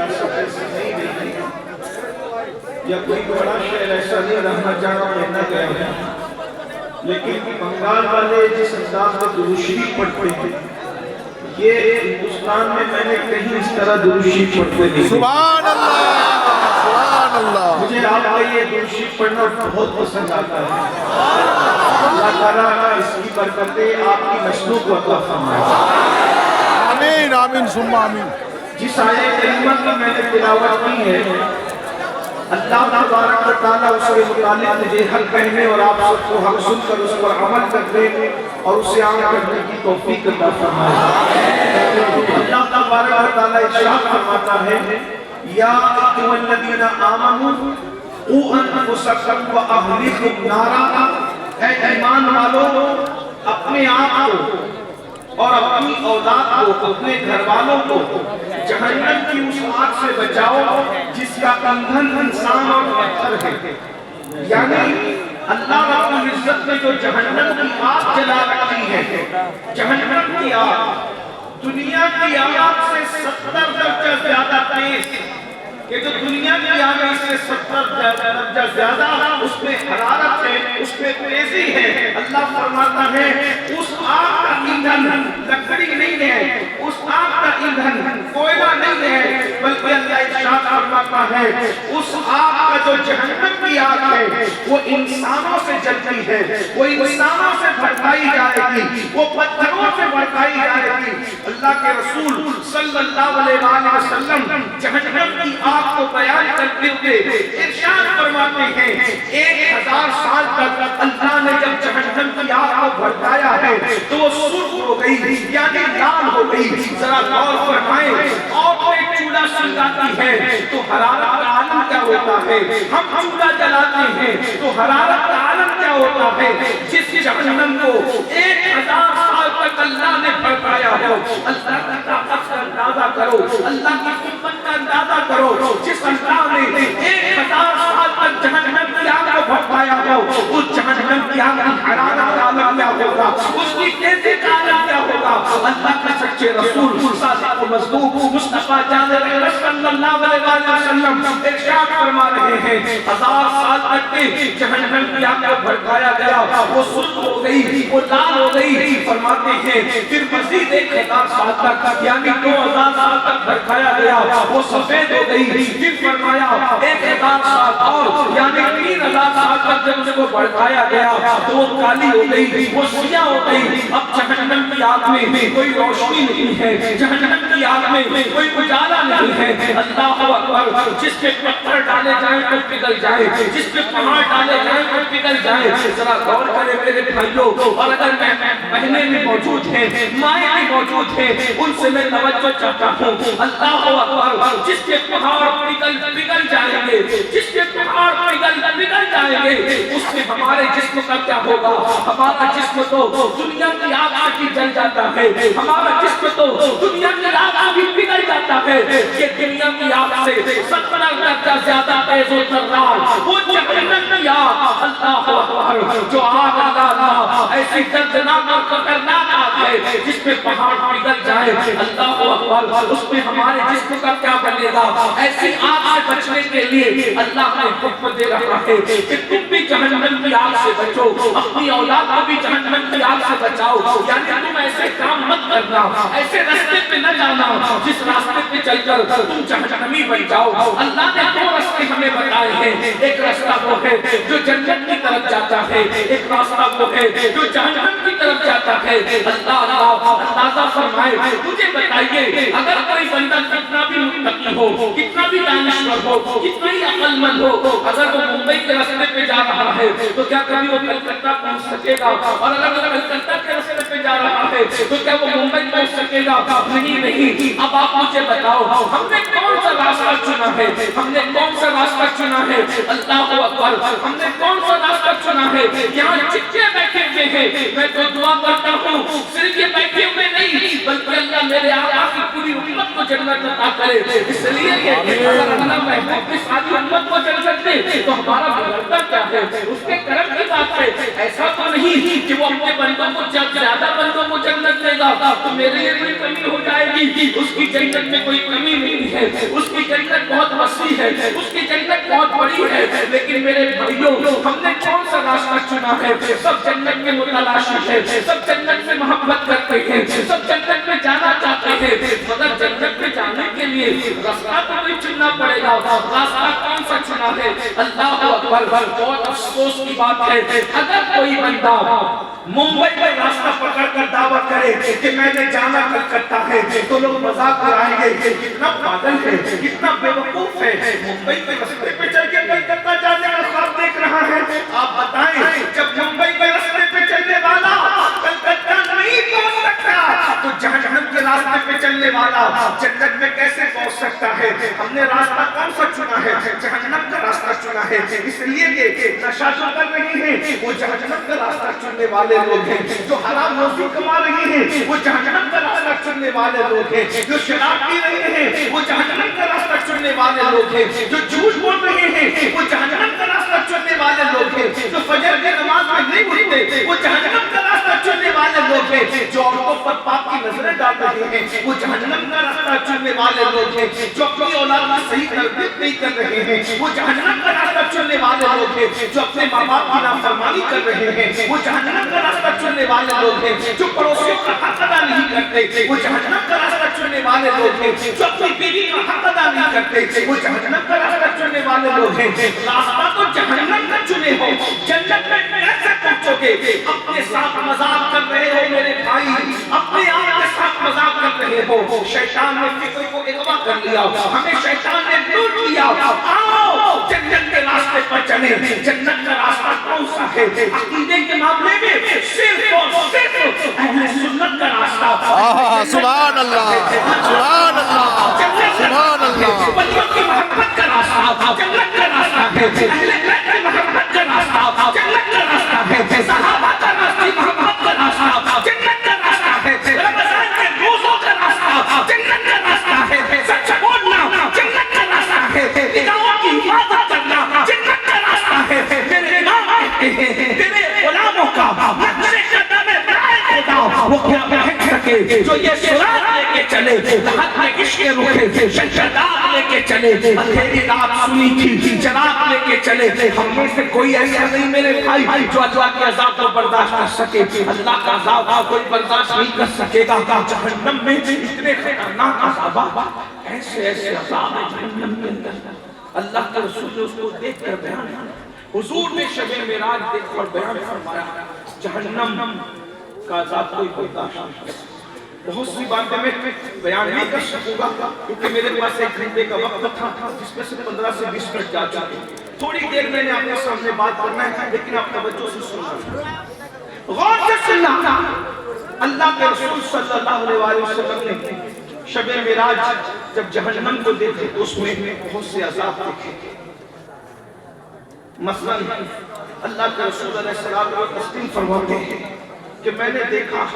ریاست سے نہیں رہی یا کوئی بڑا شہر ایسا نہیں رہنا جہاں میں نہ گیا ہوں، لیکن بنگال والے جس انداز میں درود شریف پڑھتے ہیں، یہ ہندوستان میں نے کہیں اس طرح درود شریف پڑھتے نہیں. سبحان اللہ، سبحان اللہ. مجھے آپ کا یہ درود شریف پڑھنا بہت پسند آتا ہے. اللہ تعالیٰ اس کی برکتیں آپ کی نسلوں کو عطا فرمائے. آمین آمین ثم آمین. جس آیت کریمہ کی میں نے تلاوت کی ہے، اللہ تبارک و تعالیٰ اس کے متعلق مجھے حق کہنے اور آپ سب کو حق سن کر اس پر عمل کرنے اور اسے عام کرنے کی توفیق عطا فرمائے. اللہ تبارک و تعالیٰ ارشاد فرماتا ہے، یا ایھا الذین آمنوا قوا انفسکم واہلیکم نارا، اے ایمان والو اپنے آپ کو اور اپنی اولاد کو، اپنے گھر والوں کو جہنم کی اس آگ سے بچاؤ جس کا ایندھن انسان اور پتھر ہے. یعنی اللہ رب العزت نے جو جہنم کی آگ جلا رکھی ہے، جہنم کی آگ دنیا کی آگ سے 70 درجہ زیادہ تیز، کہ جو دنیا کی آگ سے 70 درجہ زیادہ اس میں حرارت ہے، اس میں تیزی ہے. اللہ فرماتا ہے اس آگ کا ایندھن لکڑی نہیں ہے، اس آگ کا ایندھن کوئلہ نہیں ہے، بلکہ اللہ ارشاد فرماتا ہے اس آگ کا جو جہنم کی آگ ہے وہ انسانوں سے جلتی ہے، وہ انسانوں سے بھڑکائی جائے گی، وہ پتھروں سے بھڑکائی جائے گی. اللہ کے رسول صلی اللہ علیہ وسلم جہنم کی آگ کو بیان کرتے ہوئے ارشاد فرماتے ہیں 1000 سال تک اللہ نے جب جہنم کی آگ کو بھڑکایا ہے تو وہ سرخ ہو گئی، یعنی لال ہو گئی. ذرا غور فرمائیں، اور ایک چولہا سلگاتی ہے تو حرارت کا عالم کیا ہوتا ہے، ہم چولہا جلاتے ہیں تو حرارت کا عالم کیا ہوتا ہے. جس جہنم کو 1000 سال تک اللہ نے بھڑکایا ہو، اللہ کی طاقت کا اندازہ کرو، اللہ کی قوت کا اندازہ کرو. جس اللہ نے 1000 سال تک جہنم کی آگ کو بھڑکایا ہو، اس جہنم کی آگ کی حرارت کا عالم کیا ہوگا، اس کی تیزی کا عالم کیا ہوگا. اللہ کے سچے رسول صادق و مصدوق مصطفیٰ جان صلی اللہ علیہ وسلم ارشاد فرما رہے ہیں 1000 سال تک جہنم کی آگ کو بھڑکایا گیا، وہ سرخ ہو گئی، وہ لال ہو گئی. فرماتے ہیں پھر مزید 1000 سال تک یعنی 2000 سال تک بھڑکایا گیا، وہ سفید ہو گئی. پھر فرمایا 1000 سال اور یعنی 3000 سال تک جب اس کو بھڑکایا گیا تو وہ کالی ہو گئی، وہ سیاہ ہو گئی. اب جہنم کی آگ میں کوئی روشنی نہیں ہے، جہنم کی آگ میں کوئی اجالا نہیں ہے. اللہ اکبر. جس پہ پتھر ڈالے جائیں تو پگھل جائے، جس پہ پہاڑ ڈالے جائیں تو پگھل جائے. ذرا غور کریں میرے بھائیوں، اور اگر بہنیں بھی موجود ہیں، مائیں بھی موجود ہیں، ان سے میں توجہ چاہتا ہوں. اللہ اکبر. جس کے پہاڑ پگھل جائیں گے، جس کے پہاڑ پگھل جائیں گے، اس میں ہمارے جسم کا کیا ہوگا. ہمارا جسم تو دنیا کی آگ کی جل جاتا ہے، ہمارا جسم تو دنیا کی آگ بھی پگھل جاتا ہے. یہ دنیا کی آگ سے 70 درجہ زیادہ تیز و ترار وہ جہنم کی آگ. اللہ اکبر. جو آگ اللہ ایسی دردناک اور خطرناک آگ ہے جس پہ پہاڑ پگھل جائے. اللہ اکبر. اس میں ہمارے جسم کا کیا بنے گا. ایسی آگ سے بچنے کے لیے اللہ نے حکم دے رہا ہے کہ تم بھی جہنم کی آگ سے بچو، اپنی اولاد کو بھی جہنم کی آگ سے بچاؤ. یعنی تم ایسے کام مت کرنا، ایسے راستے پہ نہ جانا جس راستے پہ چل کر تم جہنمی بن جاؤ. اللہ نے 2 راستے ہمیں بتائے ہیں. ایک راستہ وہ ہے جو جنت کی طرف جاتا ہے، ایک راستہ وہ ہے جو جہنم کی طرف جاتا ہے. اللہ اندازہ فرمائے. مجھے بتائیے اگر کوئی بندہ کتنا بھی متقی ہو، کتنا بھی دانشور ہو، کتنا ہی عقل مند ہو، اگر وہ ممبئی کے راستے پہ جا رہا ہے تو کیا کبھی وہ کلکتہ پہنچ سکے گا؟ اور اگر وہ کلکتہ کے راستے پہ جا رہا ہے تو کیا وہ ممبئی پہنچ سکے گا؟ نہیں. اب آپ مجھے بتاؤ ہم نے کون سا راستہ چنا ہے، ہم نے کون سا راستہ چنا ہے. اللہ اکبر. ہم نے کون سا راستہ چنا ہے. یہاں جتنے بیٹھے ہوئے ہیں میں تو دعا کرتا ہوں صرف یہ بیٹھے ہوئے نہیں بلکہ اللہ میرے آقا کی پوری امت کو جنت عطا کرے. اس لیے کہ اگر اللہ محبوب کی ساری امت کو جنت دے تو ہمارا بڑھتا کیا ہے، اس کے کرم کی بات ہے. ایسا تو نہیں کہ وہ اپنے بندوں کو جب زیادہ بندوں کو جنت دے گا تو میرے لیے کوئی کمی ہو جائے گی. اس کی جنت میں کوئی کمی نہیں ہے، اس کی وسیع ہے، اس کی جنت بہت بڑی ہے، لیکن میرے بھائیوں ہم نے کون سا راستہ چنا ہے؟ سب جنت کے متلاشی ہے، سب جنت سے محبت کرتے ہیں، سب جنت میں جانا چاہتے ہیں، مگر جنت میں جانے کے لیے راستہ تو نہیں چننا پڑے گا۔ راستہ کون سا چنا ہے؟ اللہ اکبر، بہت افسوس کی بات ہے اگر کوئی بندہ ممبئی میں راستہ پکڑ کر دعویٰ کرے کہ میں نے جانا کلکتہ ہے تو لوگ مذاق اڑائیں گے کہ کتنا پاگل ہے، کتنا بے وقوف ہے، ممبئی کے راستے پہ چل کے کلکتہ جانے کا خواب دیکھ رہا ہے۔ آپ بتائیں جب ممبئی کے راستے پہ چلنے والا کلکتہ نہیں پہنچ سکتا تو جہنم کے راستے پہ چلنے والا جنت میں کیسے پہنچ سکتا ہے؟ ہم نے راستہ کون سا چنا ہے؟ جہنم کا راستہ چنا ہے، اس لیے کہ نشہ جو کر رہی ہیں وہ جہنم کا راستہ چننے والے لوگ ہیں، جو حرام روزی کما رہی ہیں وہ جہنم کا راستہ چننے والے لوگ ہیں، جو شراب پی رہے ہیں وہ جہنم کا راستہ چننے والے لوگ ہیں، جو جھوٹ بول رہے ہیں وہ جہنم کا راستہ چننے والے لوگ ہیں، جو فجر کی نماز میں نہیں اٹھتے وہ جہنم کا راستہ چننے والے لوگ ہیں، جو عورتوں پر پاپ کی نظریں ڈال رہے ہیں وہ جہنم کا راستہ چننے والے لوگ ہیں، جو اپنی اولاد کی صحیح تربیت نہیں کر رہے ہیں وہ جہنم کا راستہ چننے والے لوگ ہیں، جو اپنے ماں باپ کی نافرمانی کر رہے ہیں وہ جہنم کا راستہ چننے والے لوگ ہیں، جو پڑوسیوں کا حق ادا نہیں کرتے وہ جہنم کا راستہ چننے والے لوگ ہیں، جو اپنی بیوی کا حق ادا نہیں کرتے وہ جہنم کا راستہ چننے والے لوگ ہیں۔ راستہ تو جہنم کا چنے ہو، جنت میں کیسے پہنچو گے؟ اپنے ساتھ مذاق کر رہے ہو میرے بھائی، اپنے آپ کے ساتھ مذاق کر رہے ہو۔ شیطان نے فکر کو اغوا کر لیا، ہمیں شیطان نے لوٹ لیا۔ آؤ جنت کے راستے پر چلیں۔ جنت کا راستہ کون سا ہے؟ عقیدے کے معاملے میں صرف اور صرف اہل سنت کا راستہ۔ سبحان اللہ، سبحان اللہ، سبحان اللہ۔ ولیوں کی محبت کا راستہ جنت کا راستہ ہے، اہل بیت کی محبت کا راستہ جنت کا راستہ ہے، صحابہ کا راستہ محبت کا راستہ جنت کا راستہ ہے، رمضان کے روزوں کا راستہ جنت کا راستہ ہے، سچ بولنا جنت کا راستہ ہے، نگاہوں کی حفاظت کرنا جنت کا راستہ ہے۔ میرے امام کہتے ہیں تیرے غلاموں کا نقش قدم برائے خدا وہ کیا بہن سکے، جو یہ سراغ لے کے چلے لحد میں عشق رخے سے شنشردار لے کے چلے، اندھیری رات سنی تھی چراغ لے کے چلے۔ ہم میں سے کوئی ایسا نہیں میرے بھائی جو اللہ کے عذاب کو برداشت کر سکے، اللہ کا عذاب کوئی برداشت نہیں کر سکے گا۔ جہنم میں اتنے خطرناک عذاب، ایسے ایسے عذاب ہیں جہنم کے اندر، اللہ کے رسول نے اس کو دیکھ کر بیان، حضور نے شب معراج دیکھ کر بیان فرمایا جہنم کا عذاب کوئی برداشت نہیں کر سکتا۔ بہت سی باتیں میں بیان نہیں کر سکوں گا کیونکہ میرے پاس ایک گھنٹے کا وقت تھا جس میں سے 15 سے 20 منٹ جا چکے۔ تھوڑی دیر میں نے آپ کے سامنے بات کرنا ہے لیکن آپ توجہ سے سننا، غور سے سننا۔ اللہ کے رسول صلی اللہ علیہ وسلم نے شب معراج جب جہنم کو دیکھے تو اس میں بہت سے عذاب دیکھے۔ مثلا اللہ کے رسول علیہ السلام کو تسلیم فرماتے ہیں کہ میں نے دیکھا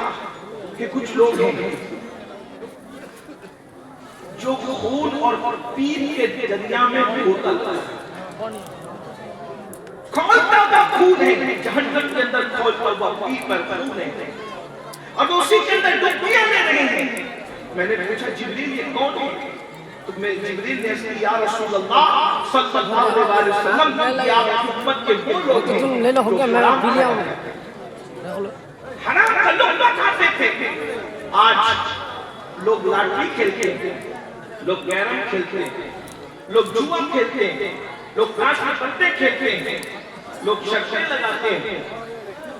کہ کچھ لوگ ہیں جو خون اور پیر کے دریا میں ہوتا کھولتا ہوا خون ہے، جہنم کے اندر کھولتا ہوا پیر پر خون ہے اور اسی کے اندر ڈبکیاں لے رہے ہیں۔ میں نے پوچھا جبریل یہ کون ہے؟ تو میں جبریل نے کہا یا رسول اللہ صلی اللہ علیہ وسلم کہ آپ امت کے وہ لوگ ہیں حرام کا لقمہ کھاتے تھے۔ آج لوگ لاٹری کھیلتے ہیں، لوگ کیرم کھیلتے ہیں، لوگ جوا کھیلتے ہیں، لوگ کاش کے پتے کھیلتے ہیں، لوگ شرطیں لگاتے ہیں۔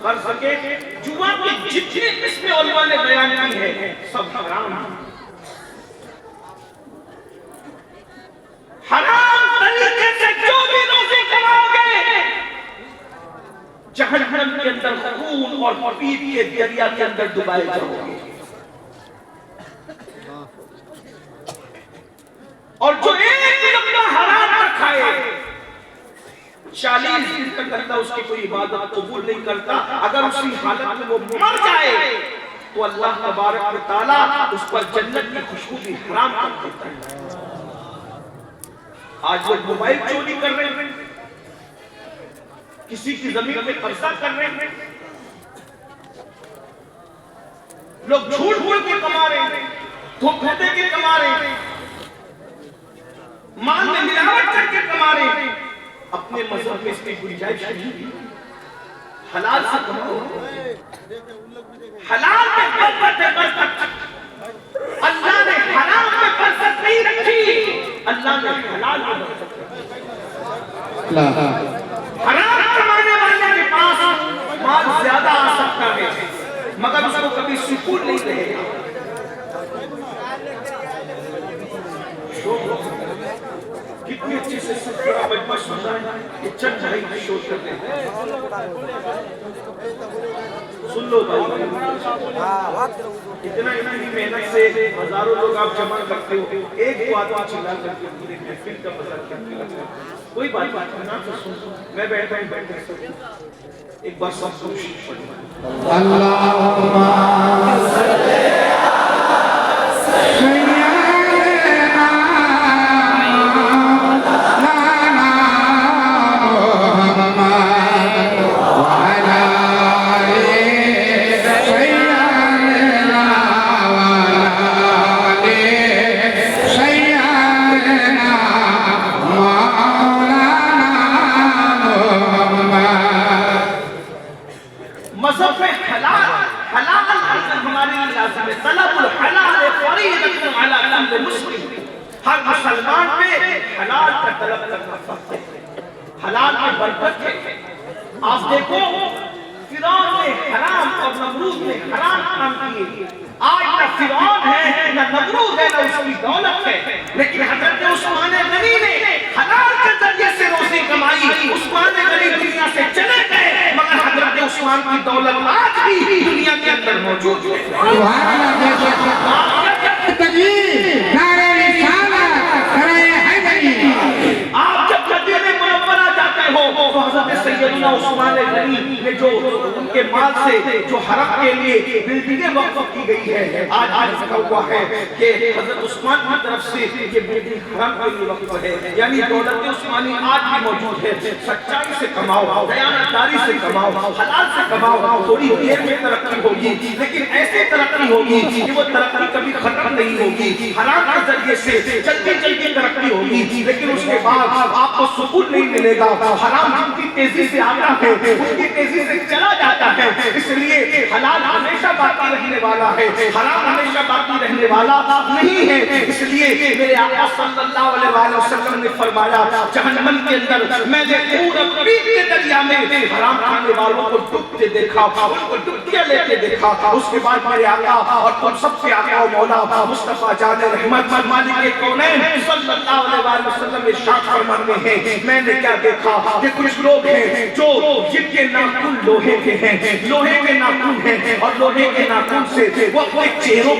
قرض کے جوا کی جتنی قسمیں علماء نے بیان کی ہے سب حرام ہیں۔ حرام طریقے سے جو بھی روزی کماؤ گے جہنم کے اندر خون اور پیر کے دریا کے اندر ڈبائے جاؤ گے۔ اور جو ایک لقمہ حرام نہ کھائے 40 دن تک اللہ اس کی کوئی عبادت قبول نہیں کرتا۔ اگر اسی حالت میں وہ مر جائے تو اللہ تبارک و تعالیٰ اس پر جنت کی خوشبو بھی حرام کر دیتا ہے۔ آج لوگ موبائل چوری کر رہے ہیں، کسی کی زمین میں قبضہ کر رہے ہیں، لوگ جھوٹ بول کے کما رہے ہیں، دھوکے دے کے کما رہے ہیں۔ مال میں ملاوٹ کر کے کما رہے ہیں، اپنے مذہب میں اس کی گنجائش نہیں۔ حلال سے کماؤ، حلال میں برکت ہے، برکت۔ اللہ نے حرام میں برکت نہیں رکھی، اللہ نے حلال میں برکت رکھی۔ حرام کمانے والے کے پاس مال زیادہ آ سکتا ہے مگر اس کو کبھی سکون نہیں رہے گا۔ کتنی اچھی سے سب کا مجمع سنتا ہے کہ چند بھائی شور کرتے ہیں۔ سن لو بھائی، اتنی محنت سے ہزاروں لوگ آپ جمع کرتے ہو، ایک بات چلا کر کے پورے محفل کا مذاق کرتے ہیں۔ کوئی بات نہ تو سن، میں بیٹھا ہوں، ایک بار سب کو شریف پڑھنا۔ اللہم صلی مذہب میں حلال ہمارے لیے لازم ہے۔ طلب الحلال فریضۃ علی کل مسلم، ہر مسلمان پہ حلال کا طلب کرنا فرض ہے۔ حلال میں برکت ہے۔ آپ دیکھو فرعون نے حرام اور نمرود نے حرام کام کیے، آج نہ فرعون ہے نہ نمرود ہے نہ اس کی دولت ہے، لیکن حضرت عثمان غنی نے حلال کے ذریعے سے روزی کمائی۔ عثمان غنی دنیا سے چلے گئے مگر حضرت عثمان کی دولت آج بھی دنیا کے اندر موجود ہے۔ آپ جب مدینہ منورہ جاتے ہو تو حضرت سیدنا عثمان غنی نے جو ان کے مال سے جو حرم کے لیے بلڈنگیں وقف کی گئی ہے، آج لکھا ہوا ہے کہ حضرت عثمان کی طرف سے یہ بلڈنگ حرم کے لیے وقف ہے، یعنی دولت عثمانی آج بھی موجود ہے۔ سچائی سے کماؤ، دیانتداری سے کماؤ، حلال سے کماؤ، تھوڑی دیر میں ترقی ہوگی لیکن ایسے ترقی ہوگی کہ وہ ترقی کبھی ختم نہیں ہوگی۔ حرام کے ذریعے سے جلدی ترقی ہوگی لیکن اس کے بعد آپ کو سکون نہیں ملے گا۔ حرام جتنی تیزی سے آتا ہے اتنی تیزی سے چلا جاتا ہے، اس لیے حلال ہمیشہ باقی رہنے والا ہے، حرام ہمیشہ باقی رہنے والا نہیں ہے۔ اس لیے میرے آقا صلی اللہ علیہ وسلم نے فرمایا جہنم کے اندر میں نے پورا پیٹ کے دریا میں حرام کھانے والوں کو ڈوبتے دیکھا، ان کو ڈبکیاں لیتے دیکھا۔ اس کے بعد میرے آقا اور تم سب کے آقا و مولا مصطفیٰ جان رحمت مالک کونین صلی اللہ علیہ وسلم ارشاد فرماتے ہیں میں نے کیا دیکھا کہ کچھ لوگ ہیں جو جن کے ناخن لوہے کے ہیں، لوہے کے ناخن ہیں اور لوہے کے ناخن سے وہ اپنے چہروں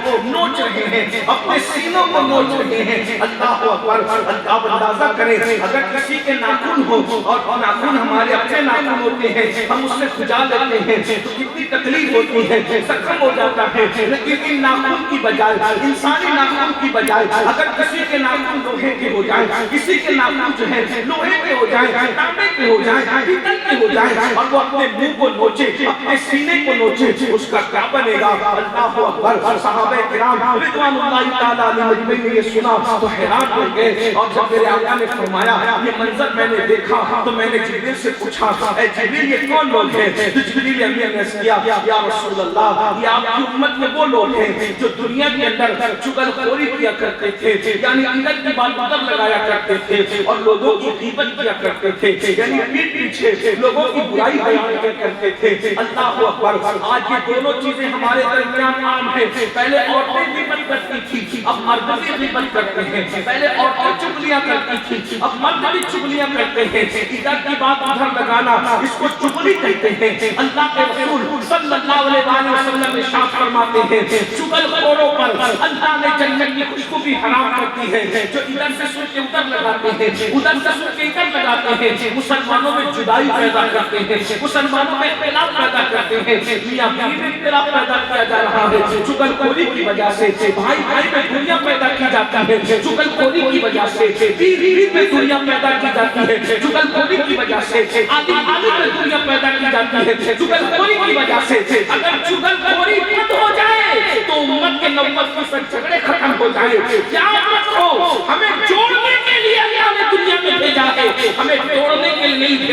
کو نوچ رہے ہیں، اپنے سینوں کو نوچ رہے ہیں۔ اللہ اکبر! آپ اندازہ کریں اگر کسی کے ناخن ہو اور ناخن ہمارے اپنے ناخن ہوتے ہیں، ہم اس سے کھجا لیتے ہیں تو کتنی تکلیف ہوتی ہے، زخم ہو جاتا ہے۔ لیکن ان ناخن کی بجائے، انسانی ناخن کی بجائے اگر کسی کے ناخن لوہے کے ہو جائیں، کسی کے ناخن جو ہے لوہے کے ہو جائیں، تانبے کے ہو جائیں، پیتل کے ہو جائیں اور وہ اپنے منہ کو نوچے، اپنے سینے کو نوچے، اس کا کیا بنے گا؟ اللہ اکبر! صحابہ کرام رضوان اللہ تعالیٰ علیہ مجمعین نے یہ سنا تو حیران ہو گئے، اور جب میرے آقا نے فرمایا یہ منظر میں نے دیکھا تو میں نے جبریل سے پوچھا اے جبریل یہ کون لوگ ہیں؟ تو جبریل امین نے کیا یا رسول اللہ یہ آپ کی امت میں وہ لوگ ہیں جو دنیا کے اندر چغل خوری کیا کرتے تھے، یعنی ادھر کی بات ادھر لگایا کرتے تھے اور لوگوں کی غیبت کیا کرتے تھے، یعنی پیٹ پیچھے لوگوں کی برائی بیان کیا کرتے تھے۔ اللہ اکبر! آج یہ دونوں چیزیں ہمارے درمیان عام ہیں۔ پہلے عورتیں غیبت کرتی تھی، اب مرد بھی غیبت کرتے ہیں۔ پہلے عورتیں چغلیاں کرتی تھی، اب مرد بھی چغلیاں کرتے ہیں۔ ادھر کی بات ادھر لگانا اس کو چغلی کہتے ہیں۔ اللہ کے رسول صلی اللہ علیہ وسلم ارشاد فرماتے ہیں چغل خوروں پر اللہ نے جنت کی خوشبو بھی حرام کرتی ہے، جو ادھر سے سن کے ادھر لگاتے ہیں، ادھر سے سن کے ادھر لگاتے ہیں، مسلمانوں میں جدائی پیدا کرتے ہیں، مسلمانوں میں اختلاف پیدا کرتے ہیں، میاں بیوی میں اختلاف پیدا کیا جا رہا ہے چغل خوری کی وجہ سے، بھائی بھائی میں دنیا پیدا کی جاتی ہے چغل خوری کی وجہ سے، بیوی میں دنیا پیدا کی جاتی ہے چغل خوری کی وجہ سے، آدمی میں دنیا پیدا کی جاتی ہے چغل خوری کی وجہ سے۔ اگر چغل خوری بند ہو جائے تو امت کے نوبت کے ساتھ جھگڑے ختم ہو جائے۔ یاد رکھو ہمیں جو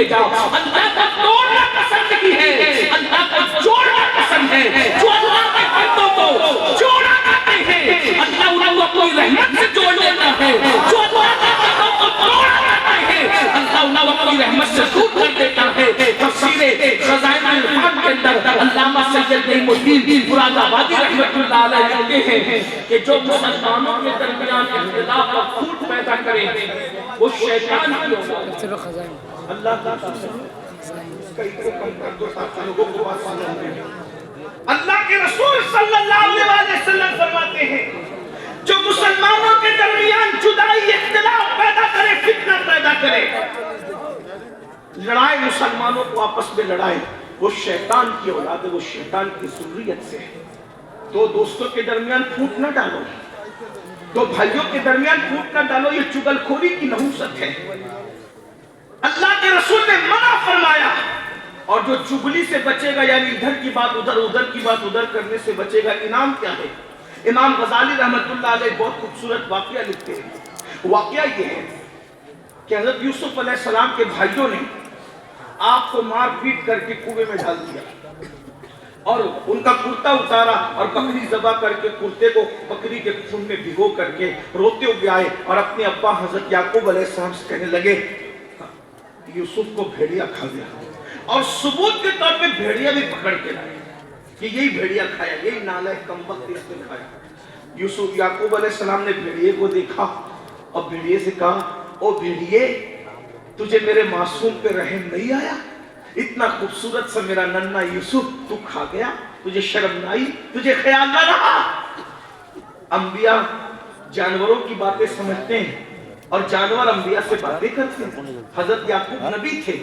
بھیجا. اللہ کا توڑنا پسند نہیں ہے, اللہ کا جوڑنا پسند ہے. جو اللہ کے بندوں کو جوڑا کرتے ہیں اللہ ان کو اپنی رحمت سے جوڑ لیتا ہے. جو اللہ کے بندوں کو توڑا کرتے ہیں اللہ ان کو اپنی رحمت سے دور کر دیتا ہے. تفسیر خزائن العرفان کے اندر علامہ سید نعیم الدین مراد آبادی رحمۃ اللہ علیہ لکھتے ہیں کہ جو مسلمانوں کے درمیان اختلاف اور پھوٹ پیدا کرے وہ شیطان کی ہوگا. اللہ کئی کو کم کر دو تاکہ لوگوں کو بات سمجھ میں. اللہ کے رسول صلی اللہ علیہ وسلم فرماتے ہیں جو مسلمانوں کے درمیان جدائی اختلاف پیدا کرے, فتنہ پیدا کرے, لڑائے مسلمانوں کو آپس میں لڑائے, وہ شیطان کی اولاد ہے, وہ شیطان کی ذریت سے ہے. دو دوستوں کے درمیان پھوٹ نہ ڈالو, دو بھائیوں کے درمیان پھوٹ نہ ڈالو, یہ چغل خوری کی نحوست ہے. اللہ کے رسول نے منع فرمایا. اور جو چغلی سے بچے گا یعنی ادھر کی بات ادھر, ادھر کی بات ادھر کرنے سے بچے گا, انعام کیا ہے؟ امام غزالی رحمت اللہ علیہ بہت خوبصورت واقعہ لکھتے ہیں. واقعہ یہ ہے کہ حضرت یوسف علیہ السلام کے بھائیوں نے آپ کو مار پیٹ کر کے کنویں میں ڈال دیا اور ان کا کرتا اتارا اور بکری ذبح کر کے کرتے کو بکری کے خون میں بھگو کر کے روتے ہوئے آئے اور اپنے ابا حضرت یعقوب علیہ السلام سے کہنے لگے یوسف کو بھیڑیا کھا گیا. اور ثبوت کے طور پہ بھیڑیا بھی پکڑ کے لائے کہ یہی بھیڑیا کھایا, یہی نالائق کمبخت اس نے کھایا. یوسف یعقوب علیہ السلام نے بھیڑیے کو دیکھا اور بھیڑیے سے کہا او بھیڑیے تجھے میرے معصوم پہ رحم نہیں آیا؟ اتنا خوبصورت سا میرا ننھا یوسف تو کھا گیا, تجھے شرم نہ آئی, تجھے خیال نہ رہا؟ انبیاء جانوروں کی باتیں سمجھتے ہیں اور جانور انبیاء سے باتیں کرتے ہیں. حضرت یعقوب نبی تھے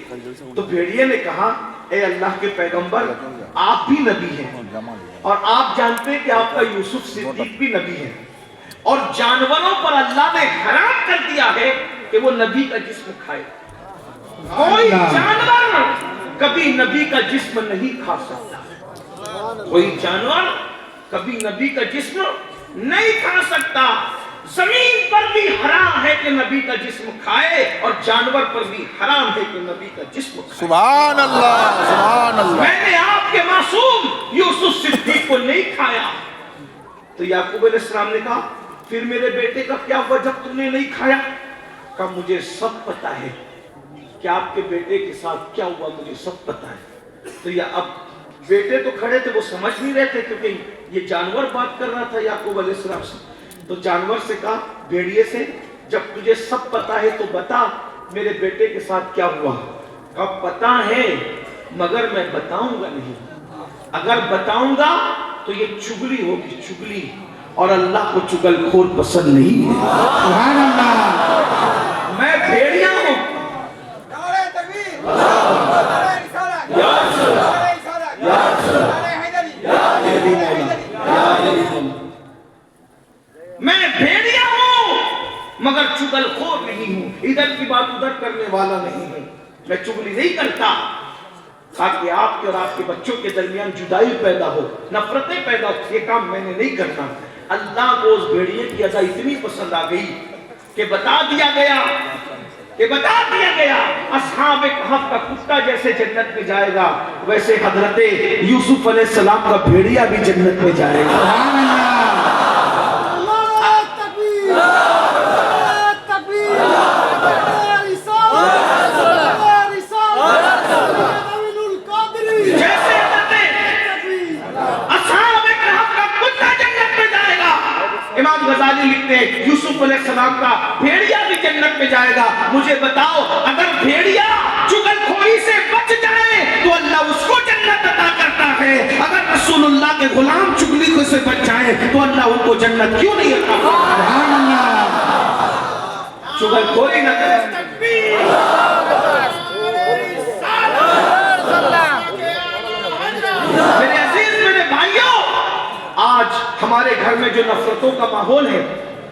تو بھیڑیے نے کہا اے اللہ کے پیغمبر آپ بھی نبی ہیں اور آپ جانتے ہیں کہ آپ کا یوسف صدیق بھی نبی ہے, اور جانوروں پر اللہ نے حرام کر دیا ہے کہ وہ نبی کا جسم کھائے. کوئی جانور کبھی نبی کا جسم نہیں کھا سکتا, کوئی جانور کبھی نبی کا جسم نہیں کھا سکتا. زمین پر بھی حرام ہے کہ نبی کا جسم کھائے اور جانور پر بھی حرام ہے کہ نبی کا جسم کھائے. سبحان اللہ, سبحان اللہ. میں نے آپ کے معصوم یوسف صدیق کو نہیں کھایا. تو یعقوب علیہ السلام نے کہا پھر میرے بیٹے کا کیا ہوا جب تم نے نہیں کھایا؟ کہا مجھے سب پتا ہے کہ آپ کے بیٹے کے ساتھ کیا ہوا, مجھے سب پتا ہے. تو یہ اب بیٹے تو کھڑے تھے, وہ سمجھ نہیں رہے تھے کیونکہ یہ جانور بات کر رہا تھا یعقوب علیہ السلام سے. تو جانور سے کہا بھیڑیے سے جب تجھے سب پتا ہے تو بتا میرے بیٹے کے ساتھ کیا ہوا؟ کہا پتا ہے مگر میں بتاؤں گا نہیں, اگر بتاؤں گا تو یہ چغلی ہوگی, چغلی, اور اللہ کو چغل خور پسند نہیں ہے. سبحان اللہ. میں بھیڑیا ہوں. میں بھیڑیا ہوں مگر چغل خور نہیں ہوں, ادھر کی بات ادھر کرنے والا نہیں ہوں, میں چغلی نہیں کرتا تاکہ آپ کے اور آپ کے بچوں کے درمیان جدائی پیدا ہو, نفرتیں پیدا ہو, یہ کام میں نے نہیں کرنا. اللہ کو اس بھیڑیے کی ادا اتنی پسند آ گئی کہ بتا دیا گیا اصحاب کہف کا کتا جیسے جنت میں جائے گا ویسے حضرت یوسف علیہ السلام کا بھیڑیا بھی جنت میں جائے گا. امام غزالی لکھتے ہیں یوسف علیہ السلام کا بھیڑیا بھی جنت میں جائے گا. مجھے بتاؤ اگر بھیڑیا چغل خوری سے بچ جائے تو اللہ اس کو جنت عطا کرتا ہے, اگر رسول اللہ کے غلام چغلی سے بچ جائے تو اللہ ان کو جنت کیوں نہیں عطا کرتا؟ چغل خوری نہ کرے. میرے عزیز میرے بھائیوں, آج ہمارے گھر میں جو نفرتوں کا ماحول ہے,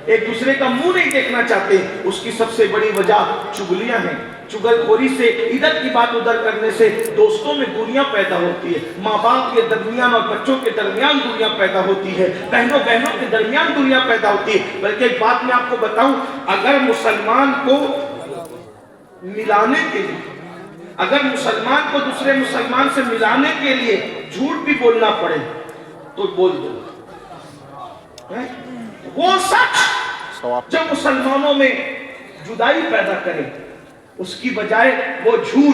ایک دوسرے کا منہ نہیں دیکھنا چاہتے, اس کی سب سے بڑی وجہ چغلیاں ہیں. چغل خوری سے, ادھر کی بات ادھر کرنے سے دوستوں میں دوریاں پیدا ہوتی ہے, ماں باپ کے درمیان اور بچوں کے درمیان دوریاں پیدا ہوتی ہے, بہنوں کے درمیان دوریاں پیدا ہوتی ہے. بلکہ ایک بات میں آپ کو بتاؤں, اگر مسلمان کو ملانے کے لیے, اگر مسلمان کو دوسرے مسلمان سے ملانے کے لیے جھوٹ بھی بولنا پڑے تو بول دو، وہ سچ جو مسلمانوں میں جدائی پیدا کرے، اس کی بجائے وہ جھوٹ